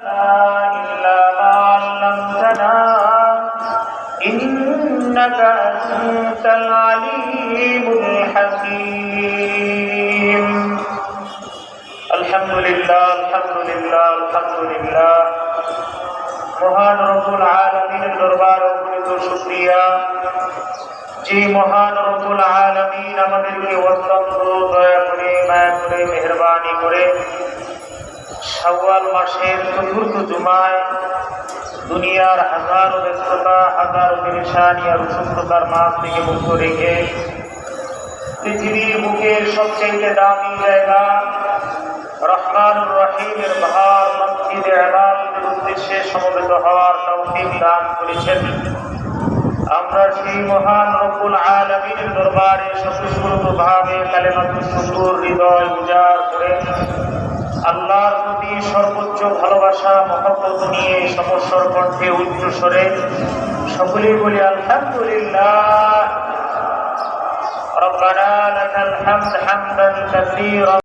إلا ما علمتنا إنك أنت العليم الحكيم الحمد لله الحمد لله الحمد لله মহান রব্বুল আলামিনের দরবারে অগণিত শুকরিয়া যে মহান রব্বুল আলামিন আমাদেরকে অত্যন্ত দয়া করে মায়া করে মেহেরবানি করে শাওয়াল মাসের চতুর্থ জুমায় দুনিয়ার হাজারো ব্যস্ততা হাজারো পেরেশানি আর অসুস্থতার মাঝ থেকে মুক্ত রেখে পৃথিবীর বুকের সবচেয়ে দামি জায়গা রহমানুর রহিমের মহান মসজিদে ইবাদতের উদ্দেশ্যে সমবেত হওয়ার তৌফিক দান করেছেন। আমরা সেই মহান রব্বুল আলামিনের দরবারে স্বতঃস্ফূর্তভাবে কালেমাতুশ শুকর হৃদয় উজাড় করে আল্লাহর প্রতি সর্বোচ্চ ভালোবাসা মহব্বত নিয়ে সমস্বর কণ্ঠে উচ্চ স্বরে সকলে বলি আলহামদুলিল্লাহ রব্বানা লাকাল হামদ হামদান কাসীরা।